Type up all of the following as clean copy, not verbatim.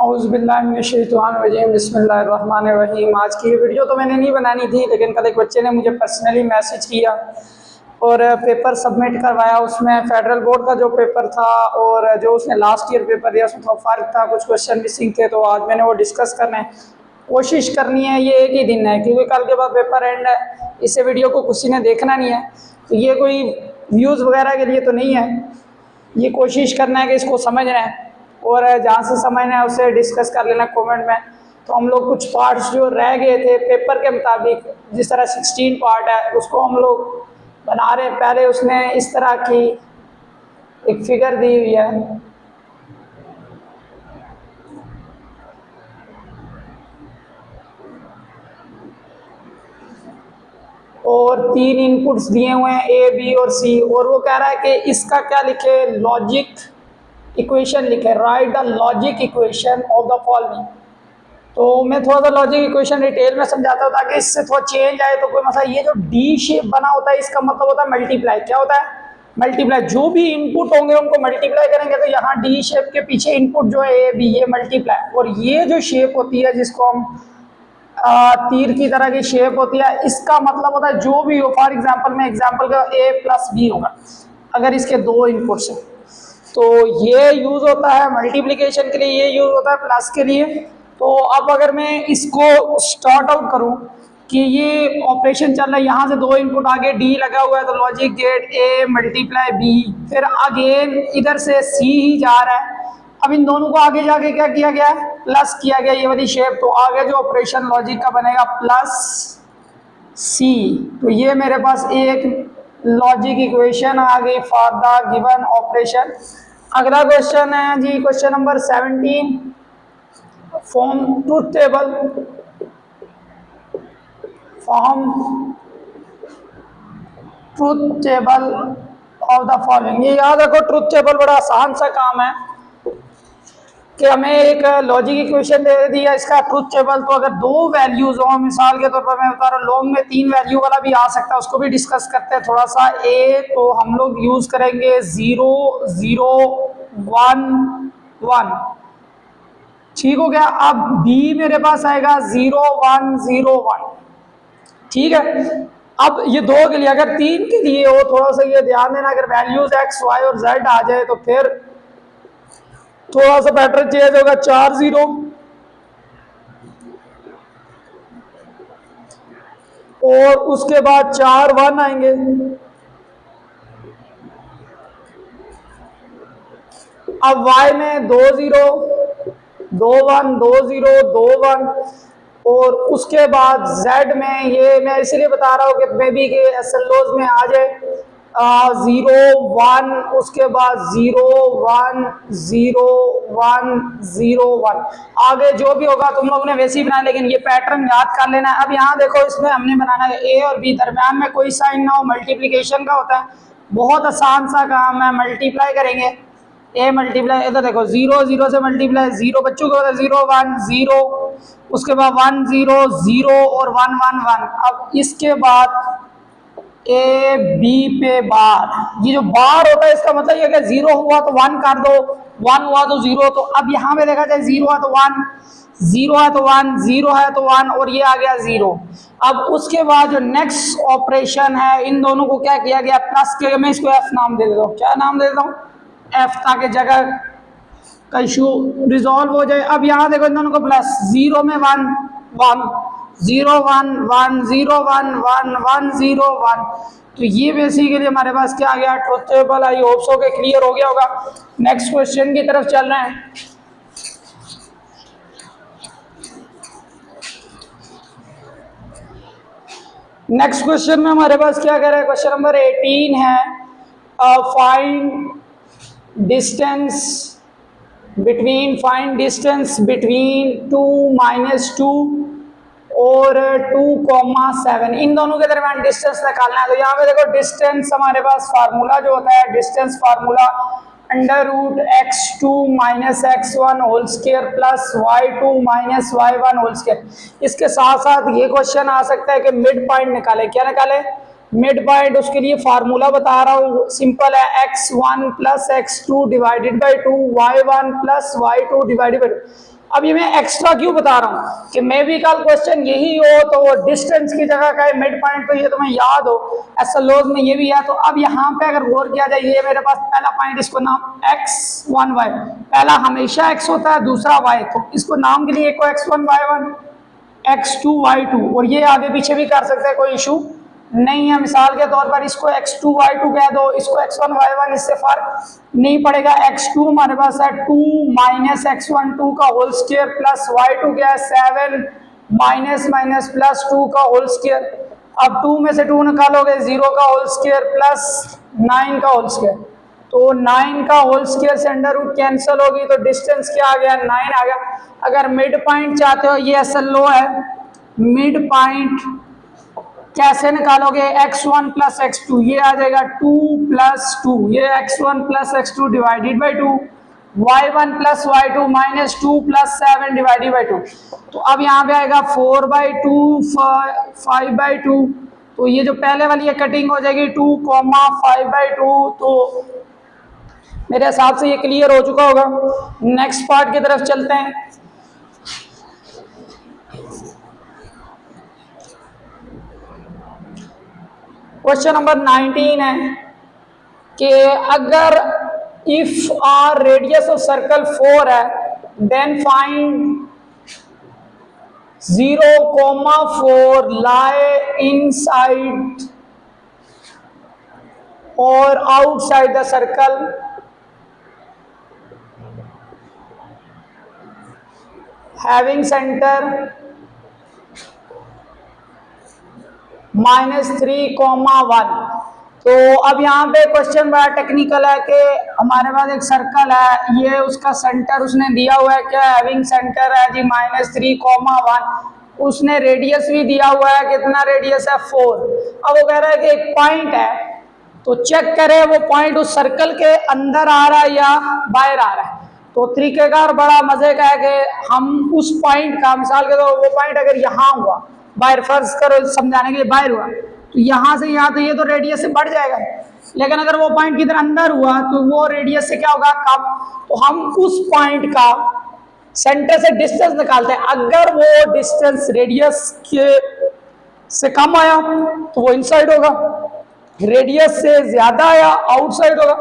औज़ुबिल्लाहिमिनश्शैतानिर्रजीम बिस्मिल्लाहिर्रहमानिर्रहीम। आज की ये वीडियो तो मैंने नहीं बनानी थी, लेकिन कल एक बच्चे ने मुझे पर्सनली मैसेज किया और पेपर सबमिट करवाया। उसमें फेडरल बोर्ड का जो पेपर था और जो उसने लास्ट ईयर पेपर दिया उसमें थोड़ा फ़र्क था, कुछ क्वेश्चन मिसिंग थे। तो आज मैंने वो डिस्कस करना है, कोशिश करनी है। ये एक ही दिन है क्योंकि कल के बाद पेपर एंड है। इससे वीडियो को किसी ने देखना नहीं है, तो ये कोई व्यूज़ वगैरह के लिए तो नहीं है। ये कोशिश करना है कि इसको समझना है और जहाँ से समझना है उससे डिस्कस कर लेना कमेंट में। तो हम लोग कुछ पार्ट्स जो रह गए थे पेपर के मुताबिक, जिस तरह 16 पार्ट है उसको हम लोग बना रहे हैं। पहले उसने इस तरह की एक फिगर दी हुई है, और 3 इनपुट्स दिए हुए हैं ए, बी और सी, और वो कह रहा है कि इसका क्या लिखे, लॉजिक इक्वेशन लिखे, right the logic equation of the following. तो मैं थोड़ा सा लॉजिक इक्वेशन डिटेल में समझाता हूँ ताकि इससे थोड़ा चेंज आए तो कोई मसला। ये जो डी शेप बना होता है इसका मतलब होता है मल्टीप्लाई। क्या होता है? मल्टीप्लाई। जो भी इनपुट होंगे उनको मल्टीप्लाई करेंगे। तो यहाँ डी शेप के पीछे इनपुट जो है ए बी, ये मल्टीप्लाई। और ये जो शेप होती है जिसको हम तीर की तरह की शेप होती है, इसका मतलब होता है जो भी हो। फॉर एग्जाम्पल में एग्जाम्पल का ए प्लस बी होगा अगर इसके 2 इनपुट्स हैं, तो ये यूज होता है मल्टीप्लिकेशन के लिए, ये यूज होता है प्लस के लिए। तो अब अगर मैं इसको स्टार्ट आउट करूं कि ये ऑपरेशन चल रहा है, यहाँ से 2 इनपुट आगे डी लगा हुआ है, तो logic gate A multiply B, फिर अगेन इधर से सी ही जा रहा है। अब इन दोनों को आगे जाके क्या किया गया है, प्लस किया गया, ये वाली शेप। तो आगे जो ऑपरेशन लॉजिक का बनेगा प्लस सी। तो ये मेरे पास एक लॉजिक इक्वेशन आ गई फॉर द गिवन ऑपरेशन। अगला क्वेश्चन है जी, question number 17, form truth table. Form truth table of the following. ये याद रखो, ट्रूथ टेबल बड़ा आसान सा काम है कि हमें एक लॉजिक इक्वेशन दे दिया, इसका ट्रूथ टेबल। तो अगर 2 वैल्यूज हो, मिसाल के तौर पर मैं बता रहा हूँ, लॉन्ग में 3 वैल्यू वाला भी आ सकता है, उसको भी डिस्कस करते हैं थोड़ा सा। ए तो हम लोग यूज करेंगे 0 0 1 1, ठीक हो गया। अब बी मेरे पास आएगा 0 1 0 1, ठीक है। अब ये 2 के लिए, अगर 3 के लिए हो, थोड़ा सा ये ध्यान देना, अगर वैल्यूज एक्स वाई और जेड आ जाए तो फिर थोड़ा सा पैटर्न चेंज होगा। 4 0 और उसके बाद 4 1 आएंगे। अब y में 2 0 2 1 2 0 2 1, और उसके बाद z में, ये मैं इसलिए बता रहा हूँ कि मे बी के एसएलओज में आ जाए 0 1, उसके बाद 0 1 0 1 0 1। आगे जो भी होगा तुम लोगों ने वैसे ही बनाया, लेकिन ये पैटर्न याद कर लेना है। अब यहाँ देखो, इसमें हमने बनाना है ए और बी, दरम्यान में कोई साइन ना हो, मल्टीप्लीकेशन का होता है। बहुत आसान सा काम है, मल्टीप्लाई करेंगे। ए मल्टीप्लाई, इधर देखो 0 0 से मल्टीप्लाई, 0 बच्चों को 0 1 0, उसके बाद 1 0 0 और 1 1 1। अब इसके बाद ए बी पे बार, ये जो बार होता है इसका मतलब ये कि 0 हुआ तो 1 कर दो, 1 हुआ तो 0। तो अब यहाँ पे देखा जाए 0 है तो 1, 0 है तो 1, 0 है तो 1, और ये आ गया 0। अब उसके बाद जो नेक्स्ट ऑपरेशन है, इन दोनों को क्या किया गया, प्लस किया गया। मैं इसको एफ नाम दे देता हूँ। क्या नाम दे देता हूँ? एफ, ताकि जगह का इशू रिजॉल्व हो जाए। अब यहाँ देखो, इन दोनों को प्लस, 0 में 1 1 0 1 1 0 1 1 1 0 1। तो ये बेसिकली हमारे पास क्या आ गया, truth table. I hope so के क्लियर हो गया होगा। नेक्स्ट क्वेश्चन की तरफ चल रहे हैं। नेक्स्ट क्वेश्चन में हमारे पास क्या कह रहा है, क्वेश्चन नंबर 18 है, फाइंड डिस्टेंस बिटवीन 2 -2 और 2, 7, इन दोनों के दरमियान डिस्टेंस निकालना है। तो यहाँ पे देखो, डिस्टेंस हमारे पास फार्मूला जो होता है, distance formula √x2 - x1 whole square plus y2 - y1 whole square. इसके साथ साथ ये क्वेश्चन आ सकता है कि मिड पॉइंट निकाले। क्या निकाले? Mid point. उसके लिए फार्मूला बता रहा हूँ, सिंपल है, x1 + x2 divided by 2, y1 + y2 divided by 2। अब ये मैं एक्स्ट्रा क्यों बता रहा हूँ कि मे बी कल क्वेश्चन यही हो तो वो डिस्टेंस की जगह का मिड पॉइंट, तो ये तुम्हें याद हो एसएलओज में ये भी है। तो अब यहाँ पे अगर गौर किया जाए, ये मेरे पास पहला पॉइंट, इसको नाम x1y, पहला हमेशा x होता है, दूसरा y, तो इसको नाम के लिए एक को x1 y1 x2 y2, और ये आगे पीछे भी कर सकते हैं, कोई इशू नहीं है। मिसाल के तौर पर इसको x2 y2 कह दो, इसको x1 y1, इससे फर्क नहीं पड़ेगा। x2 हमारे पास है 2 माइनस x1 2 का होल स्क्वायर प्लस y2 क्या है 7 माइनस माइनस प्लस 2 का होल स्क्वायर। अब 2 में से 2 निकालोगे 0 का होल स्क्वायर प्लस 9 का होल स्क्वायर, तो 9 का होल स्क्वायर से अंडर रूट कैंसिल होगी, तो डिस्टेंस क्या आ गया 9 आ गया। अगर मिड पॉइंट चाहते हो, ये एसएलओ है, मिड पॉइंट कैसे निकालोगे, x1 प्लस x2, ये आ जाएगा 2 प्लस 2, ये x1 plus x2 divided by 2, y1 plus y2 minus 2 plus 7 divided by 2। तो अब यहाँ पे आएगा 4/2 5/2, तो ये जो पहले वाली है कटिंग हो जाएगी 2, 5/2। तो मेरे हिसाब से ये क्लियर हो चुका होगा। नेक्स्ट पार्ट की तरफ चलते हैं। क्वेश्चन नंबर 19 है कि अगर if r radius of circle 4 है, देन फाइंड 0,4 lie inside और outside the circle, having centre -3,1। तो अब यहाँ पे क्वेश्चन बड़ा टेक्निकल है कि हमारे पास एक सर्कल है, ये उसका सेंटर उसने दिया हुआ है क्या, हैविंग सेंटर है जी -3,1, उसने रेडियस भी दिया हुआ है, कितना रेडियस है 4। अब वो कह रहा है कि एक पॉइंट है, तो चेक करें वो पॉइंट उस सर्कल के अंदर आ रहा है या बाहर आ रहा है। तो तरीकेकार बड़ा मजे का है कि हम उस पॉइंट का, मिसाल के तौर वो पॉइंट अगर यहाँ हुआ, बाहर फर्ज करो समझाने के लिए बाहर हुआ, तो यहाँ से यहाँ, तो ये तो रेडियस से बढ़ जाएगा, लेकिन अगर वो पॉइंट किधर अंदर हुआ तो वो रेडियस से क्या होगा कम। तो हम उस पॉइंट का सेंटर से डिस्टेंस निकालते हैं, अगर वो डिस्टेंस रेडियस के से कम आया तो वो इनसाइड होगा, रेडियस से ज्यादा आया आउटसाइड होगा,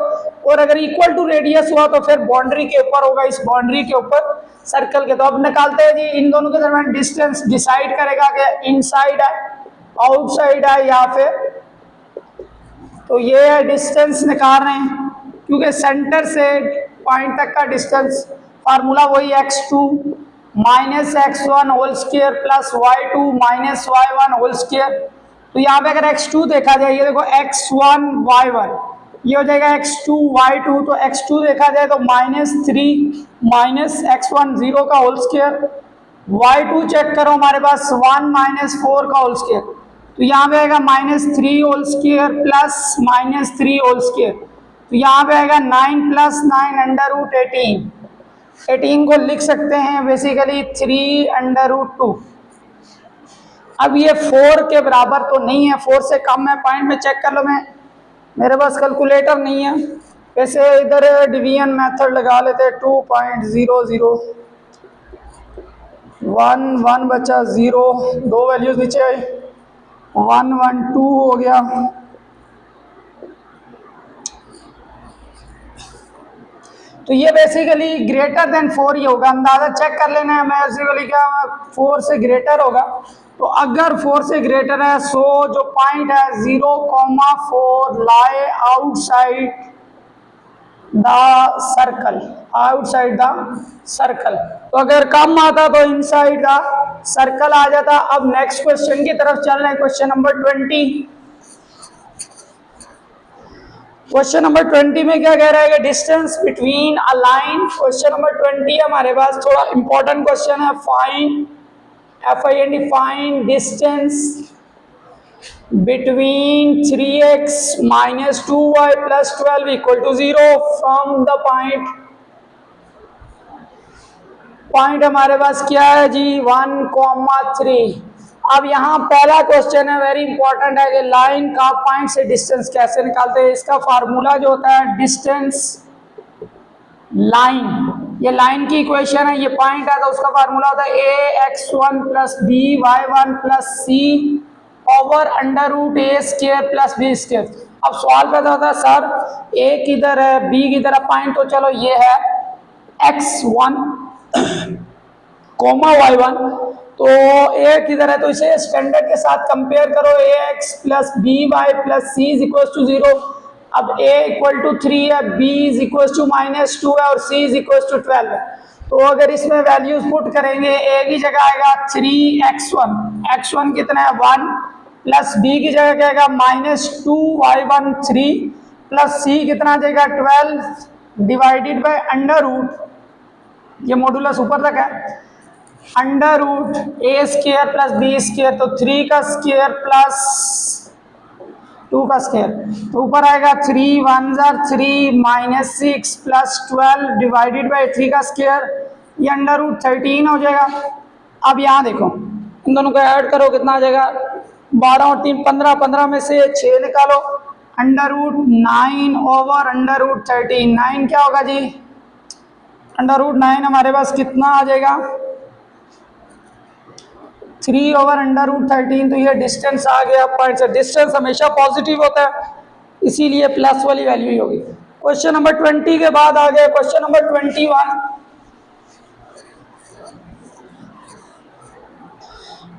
और अगर इक्वल टू रेडियस हुआ तो फिर बाउंड्री के ऊपर होगा, इस बाउंड्री के ऊपर सर्कल के। तो अब निकालते हैं जी, इन दोनों के दरमियान डिस्टेंस डिसाइड करेगा कि इनसाइड है आउटसाइड है या फिर, तो ये है डिस्टेंस निकाल रहे हैं, क्योंकि सेंटर से पॉइंट तक का डिस्टेंस फार्मूला वही x2 minus x1 whole square plus y2 minus y1 whole square. तो यहाँ पे अगर x2 देखा जाए, ये देखो x1 y1, ये हो जाएगा x2 y2, तो x2 देखा जाए तो -3 माइनस x1 0 का होल स्क्वायर, y2 चेक करो हमारे पास 1 माइनस 4 का होल स्क्वायर, तो यहाँ पे आएगा -3 whole square plus -3 whole square, तो यहाँ पे आएगा 9 प्लस 9 अंडर रूट 18 को लिख सकते हैं बेसिकली 3 अंडर रूट 2। अब ये 4 के बराबर तो नहीं है, 4 से कम है, पॉइंट में चेक कर लो, मेरे पास कैलकुलेटर नहीं है, वैसे इधर डिवीजन मेथड लगा लेते हैं। 2.00 1 बचा 0, 2 वैल्यूज नीचे आई, 1 1 2 हो गया। तो ये बेसिकली ग्रेटर देन 4 ही होगा, अंदाजा चेक कर लेना है, बेसिकली क्या 4 से ग्रेटर होगा। तो अगर 4 से ग्रेटर है, सो जो पॉइंट है 0,4 lie outside the circle, outside the circle. तो अगर कम आता तो इनसाइड द सर्कल आ जाता। अब नेक्स्ट क्वेश्चन की तरफ चल रहे हैं, क्वेश्चन नंबर 20। क्वेश्चन नंबर 20 में क्या कह रहा है कि distance between a line, question number 20 हमारे पास थोड़ा इंपॉर्टेंट क्वेश्चन है, find find distance between 3x minus 2y plus 12 equal to 0 from the point हमारे पास क्या है जी 1,3। अब यहाँ पहला क्वेश्चन है वेरी इंपॉर्टेंट है कि लाइन का पॉइंट से डिस्टेंस कैसे निकालते हैं। इसका फार्मूला जो होता है डिस्टेंस लाइन ये लाइन की इक्वेशन है, ये पॉइंट है, तो उसका फार्मूला होता है a x one plus b y one plus c over under root a square plus b square. अब सवाल पैदा होता है सर ए किधर है बी किधर है, पॉइंट तो चलो ये है x one comma y one, तो ए किधर है, तो इसे स्टैंडर्ड के साथ कंपेयर करो, a x plus b y plus c is equal to 0। अब a इक्वल टू 3 है, b इज इक्वल टू -2 है और c इज इक्वल टू 12 है। तो अगर इसमें वैल्यूज पुट करेंगे, a की जगह आएगा 3x1, x1 कितना है 1, प्लस b की जगह क्या आएगा -2y1 3, प्लस c कितना आ जाएगा 12 डिवाइडेड बाय अंडर रूट, ये मॉडुलस ऊपर तक है, under root a square plus b square, तो 3 का स्क्वायर प्लस 2 का स्क्वायर, तो ऊपर आएगा 3 1 3 -6 प्लस 12 डिवाइडेड बाय 3 का स्क्वायर, ये अंडर रूट 13 हो जाएगा। अब यहाँ देखो इन दोनों को ऐड करो कितना आ जाएगा 12 और 3 15, 15 में से 6 निकालो, under root 9 over under root 13, 9 क्या होगा जी, अंडर रूट 9 हमारे पास कितना आ जाएगा 3 ओवर अंडर रूट 13, तो ये डिस्टेंस आ गया पॉइंट से। डिस्टेंस हमेशा पॉजिटिव होता है, इसीलिए प्लस वाली वैल्यू ही होगी। क्वेश्चन नंबर 20 के बाद आ गया क्वेश्चन नंबर 21।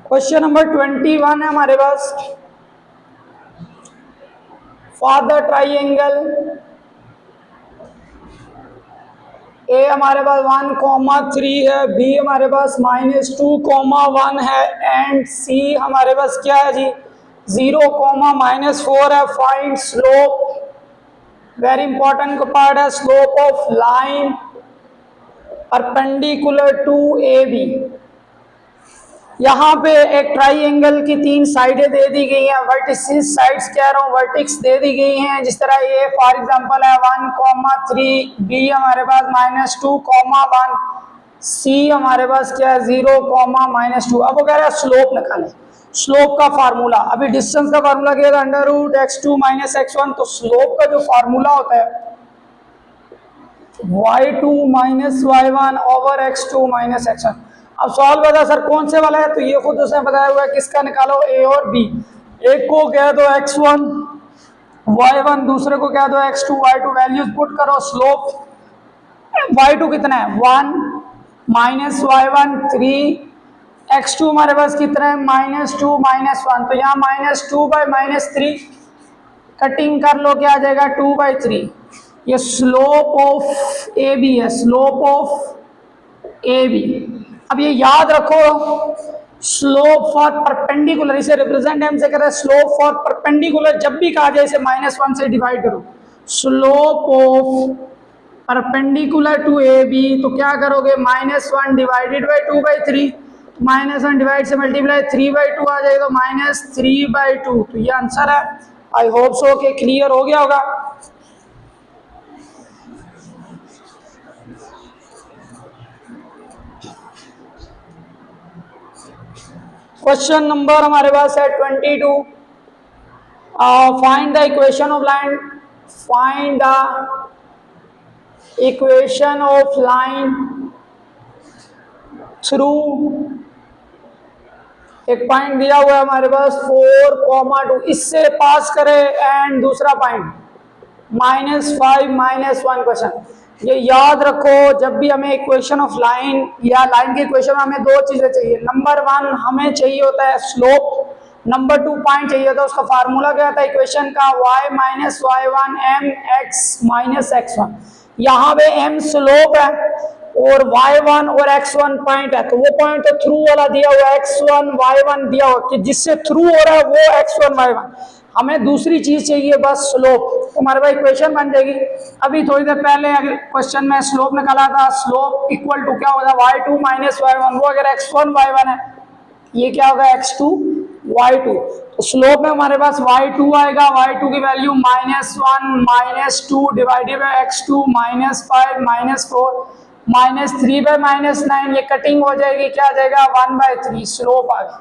क्वेश्चन नंबर 21 है हमारे पास, फॉर द ट्राइंगल ए हमारे पास 1,3 है, बी हमारे पास -2,1 है एंड सी हमारे पास क्या है जी 0,-4 है। फाइंड स्लोप, वेरी इंपॉर्टेंट का पार्ट है, slope of line perpendicular to A B. यहाँ पे एक ट्राइंगल की 3 साइडें दे दी गई हैं, वर्टिसेस साइड्स कह रहा हूँ, वर्टिक्स दे दी गई हैं, जिस तरह ये फॉर एग्जांपल है 1,3, बी हमारे पास -2,1, सी हमारे पास क्या है 0,-2। अब वो कह रहा है स्लोप निकालें, स्लोप का फार्मूला, अभी डिस्टेंस का फार्मूला क्या है अंडर रूट x2 - x1, तो स्लोप का जो फार्मूला होता है y2 - y1 over x2 - x1। अब सवाल बता सर कौन से वाला है, तो ये खुद उसने बताया हुआ है, किसका निकालो ए और बी, एक को कह दो x1 y1, दूसरे को कह दो x2 y2, वैल्यूज पुट करो, स्लोप y2 कितना है 1 -y1 3, x2 हमारे पास कितना है -2 -1, तो यहाँ -2/-3 कटिंग कर लो, क्या आ जाएगा 2/3। ये स्लोप ऑफ ए बी है, स्लोप ऑफ ए बी। अब ये याद रखो स्लोप फॉर परपेंडिकुलर, इसे रिप्रेजेंट हम से कर रहे हैं स्लोप फॉर परपेंडिकुलर, जब भी कहा जाए इसे -1 से डिवाइड करो, slope of perpendicular to A B, तो क्या करोगे -1 डिवाइडेड बाई 2/3, -1 डिवाइड से मल्टीप्लाई 3/2 आ जाएगा, -3/2, तो ये आंसर है। आई होप सो कि क्लियर हो गया होगा। क्वेश्चन नंबर हमारे पास है 22, find the equation of line, find the equation of line through, एक पॉइंट दिया हुआ है हमारे पास 4,2, इससे पास करे, एंड दूसरा पॉइंट -5 -1 क्वेश्चन। ये याद रखो जब भी हमें इक्वेशन ऑफ लाइन या लाइन की इक्वेशन में हमें 2 चीजें चाहिए, नंबर 1 हमें चाहिए होता है स्लोप, नंबर 2 पॉइंट चाहिए होता है, उसका फार्मूला क्या होता है इक्वेशन का y - y1 m x - x1। यहाँ पे m स्लोप है और y1 और x1 पॉइंट है, तो वो पॉइंट तो थ्रू वाला दिया हुआ है x1 y1 दिया हुआ कि जिससे थ्रू हो रहा है वो x1 y1, हमें दूसरी चीज चाहिए बस स्लोप, तो हमारे पास इक्वेशन बन जाएगी। अभी थोड़ी देर पहले अगर क्वेश्चन में स्लोप निकाला था, स्लोप इक्वल टू क्या होगा y2 - y1, वो अगर x1 y1 है, ये क्या होगा x2 y2, तो स्लोप में हमारे पास y2 आएगा, y2 की वैल्यू -1 -2 डिवाइडेड बाय x2 -5 -4 -3/-9, ये कटिंग हो जाएगी, क्या आ जाएगा 1/3, स्लोप आ गया।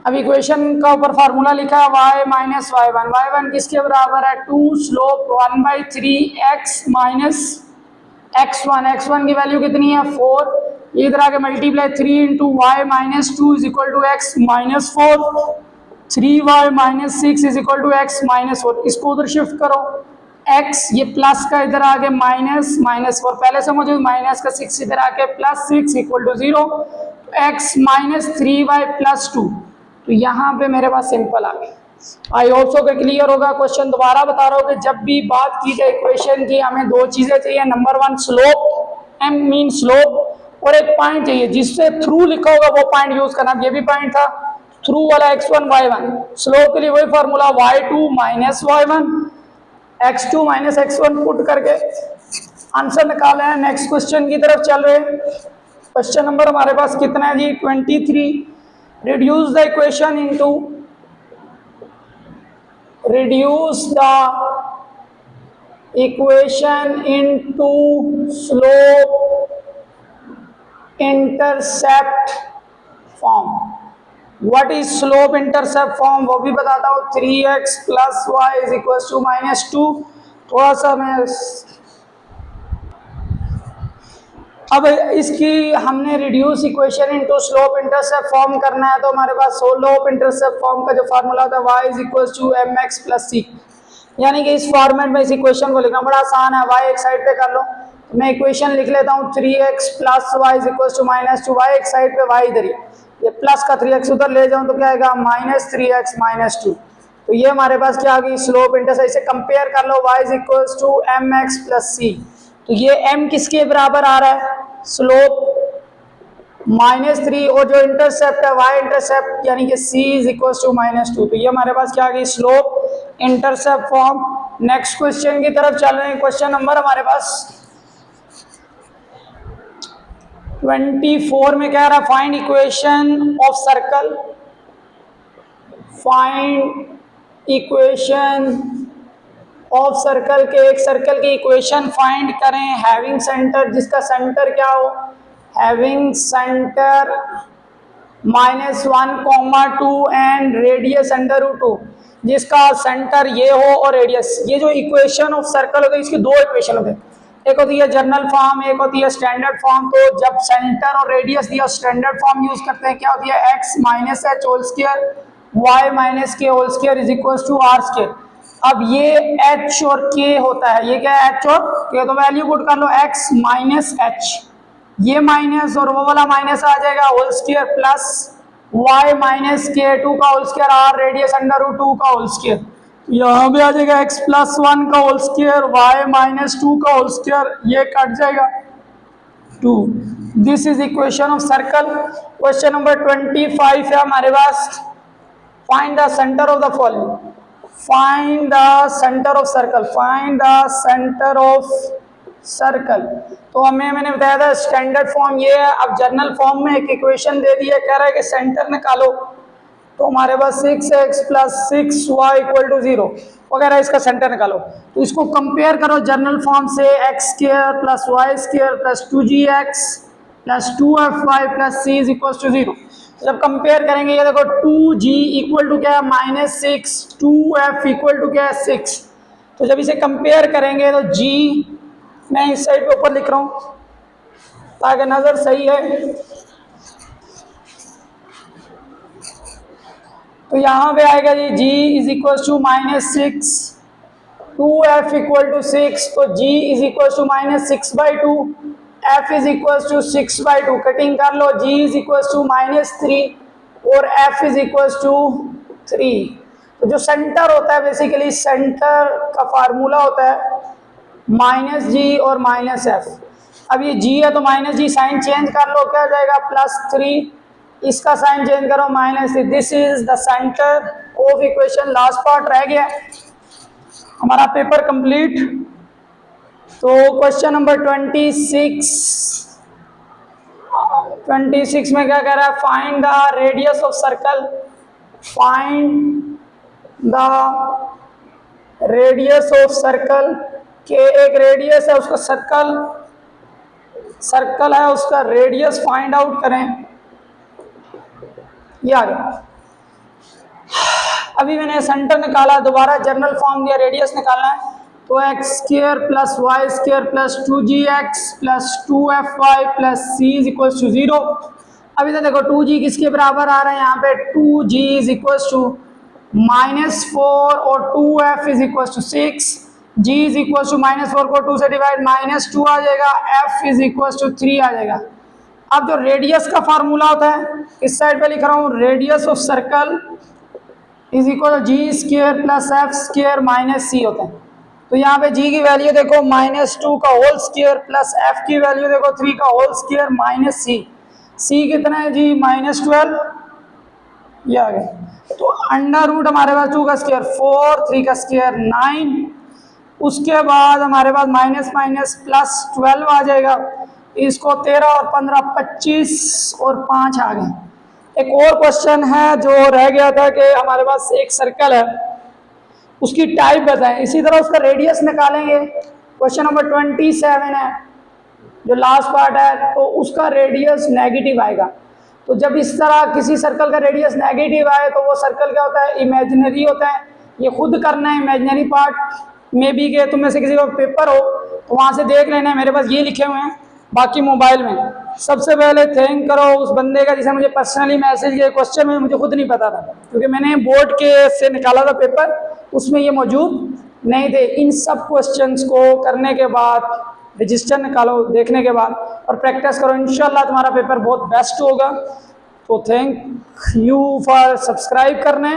अब इक्वेशन का ऊपर फार्मूला लिखा है y - y1, y1 किसके बराबर है 2, स्लोप 1/3 x x1 की वैल्यू कितनी है 4, इधर आके multiply 3 into y minus 2 is equal to x minus 4, 3y minus 6 is equal to x minus 4। इसको उधर शिफ्ट करो, x ये प्लस का इधर आके माइनस माइनस 4 पहले से मौजूद, माइनस का 6 इधर आके plus 6 equal to 0, x minus 3y plus 2। तो यहाँ पे मेरे पास सिंपल आ गई। आई होप सो कि क्लियर होगा। क्वेश्चन दोबारा बता रहा हूँ कि जब भी बात की जाए इक्वेशन की, हमें दो चीजें चाहिए, number 1 slope, m mean slope, और एक पॉइंट चाहिए जिससे थ्रू लिखा होगा वो पॉइंट यूज करना। ये भी पॉइंट था थ्रू वाला x1 y1, स्लोप के लिए वही formula y2 minus y1, x2 minus x1 put करके आंसर निकाले हैं। नेक्स्ट क्वेश्चन की तरफ चल रहे हैं। क्वेश्चन नंबर हमारे पास कितना है जी 23। Reduce the equation into, reduce the equation into slope intercept form। what is slope intercept form वो भी बताता हूँ। 3x plus y is equals to minus 2। थोड़ा सा मैं अब इसकी हमने reduce equation into slope intercept form करना है, तो हमारे पास स्लोप इंटरसेप्ट फॉर्म का जो फार्मूला था y is equal to mx plus c, यानी कि इस फॉर्मेट में इस इक्वेशन को लिखना बड़ा आसान है। y एक साइड पे कर लो, तो मैं इक्वेशन लिख लेता हूँ 3x plus y is equal to minus 2, y एक साइड पे, y इधर ही, ये प्लस का 3x उधर ले जाऊँ तो क्या आएगा माइनस 3x माइनस 2। तो ये हमारे पास क्या आ गई स्लोप इंटरसेप्ट। इसे कंपेयर कर लो, y is equal to mx plus c, तो ये m किसके बराबर आ रहा है स्लोप -3, और जो इंटरसेप्ट है y इंटरसेप्ट यानी कि c इज इक्वल टू -2। तो ये हमारे पास क्या आ गई slope intercept form. Next question की तरफ चल रहे हैं। क्वेश्चन नंबर हमारे पास 24 में कह रहा है find equation of circle, find equation of circle के, एक सर्कल की इक्वेशन फाइंड करें हैविंग सेंटर, जिसका सेंटर क्या हो, हैविंग सेंटर -1, 2 एंड रेडियस √2, जिसका सेंटर ये हो और रेडियस। ये जो इक्वेशन ऑफ सर्कल होती है इसकी दो इक्वेशन होते हैं, एक होती है जनरल फॉर्म, एक होती है स्टैंडर्ड फॉर्म। तो जब सेंटर और रेडियस दिया स्टैंडर्ड फॉर्म यूज करते हैं, क्या होती है x minus h whole square y minus k whole square is equal to r square. अब ये h और k होता है, ये क्या है h और k, तो वैल्यू पुट कर लो x माइनस h, ये माइनस और वो वाला माइनस आ जाएगा whole square plus y minus k2 का होल स्क्वायर r रेडियस √2 का होल स्क्वायर, यहाँ पे आ जाएगा x प्लस 1 का होल स्क्वायर y माइनस 2 का होल स्क्वायर, ये कट जाएगा 2। This is equation of circle. Question number 25 है हमारे पास, find the centre of the following, find the centre of circle, find the centre of circle. तो मैंने बताया था स्टैंडर्ड फॉर्म ये है। अब जनरल फॉर्म में एक इक्वेशन दे दी है, कह रहा है कि सेंटर निकालो, तो हमारे पास 6x plus 6y equal to 0 वगैरह, इसका सेंटर निकालो। तो इसको कंपेयर करो जनरल फॉर्म से, x square plus y square plus 2gx plus 2fy plus c is equal to 0। जब कंपेयर करेंगे ये देखो 2g इक्वल टू क्या है -6, 2f इक्वल टू क्या है 6। तो जब इसे कंपेयर करेंगे तो g, मैं इस साइड पे ऊपर लिख रहा हूँ ताकि नजर सही है, तो यहाँ पे आएगा G g is equal to -6, 2f equal to 6, तो g is equal to -6/2, f is equal to 6/2, cutting कर लो, g इज इक्वल टू -3 और f इज इक्वल टू 3। तो जो सेंटर होता है बेसिकली सेंटर का फार्मूला होता है -g और -f। अब ये g है तो -g साइन चेंज कर लो, क्या जाएगा +3, इसका साइन चेंज करो -3। This is the centre of equation. Last part रह गया हमारा पेपर कंप्लीट। तो क्वेश्चन नंबर 26 में क्या कह रहा है, find the radius of circle, find the radius of circle के, एक रेडियस है उसका सर्कल है उसका रेडियस फाइंड आउट करें। ये आ गया। अभी मैंने सेंटर निकाला, दोबारा जनरल फॉर्म दिया, रेडियस निकालना है। तो x square plus y square plus 2gx plus 2fy plus c is equal to 0। अभी तो देखो 2g किसके बराबर आ रहा है यहाँ पे, 2g इज इक्वल टू -4 और 2f is equal to 6। g is equal to -4 को 2 से डिवाइड -2 आ जाएगा, f इज इक्वल टू 3 आ जाएगा। अब जो रेडियस का फार्मूला होता है इस साइड पे लिख रहा हूँ, radius of circle is equal to g square plus f square minus c होता है। तो यहाँ पे g की वैल्यू देखो -2 का होल स्क्वायर प्लस f की वैल्यू देखो 3 का होल स्क्वायर माइनस c कितना है जी -12, ये आ गया। तो अंडर रूट हमारे पास 2 का स्क्वायर 4, 3 का स्क्वायर 9, उसके बाद हमारे पास माइनस माइनस प्लस 12 आ जाएगा, इसको 13 और 15 25 और 5 आ गए। एक और क्वेश्चन है जो रह गया था कि हमारे पास एक सर्कल है, उसकी टाइप बताएं, इसी तरह उसका रेडियस निकालेंगे। क्वेश्चन नंबर 27 है जो लास्ट पार्ट है, तो उसका रेडियस नेगेटिव आएगा। तो जब इस तरह किसी सर्कल का रेडियस नेगेटिव आए तो वो सर्कल क्या होता है, इमेजिनरी होता है। ये खुद करना है इमेजिनरी पार्ट, मे बी के तुम में से किसी को पेपर हो तो वहाँ से देख लेना है, मेरे पास ये लिखे हुए हैं बाकी मोबाइल में। सबसे पहले थैंक करो उस बंदे का जिसने मुझे पर्सनली मैसेज किया, क्वेश्चन में मुझे खुद नहीं पता था क्योंकि मैंने बोर्ड के से निकाला था पेपर, उसमें ये मौजूद नहीं थे। इन सब क्वेश्चंस को करने के बाद रजिस्टर निकालो देखने के बाद और प्रैक्टिस करो, इंशाल्लाह तुम्हारा पेपर बहुत बेस्ट होगा। तो थैंक यू फॉर सब्सक्राइब करने।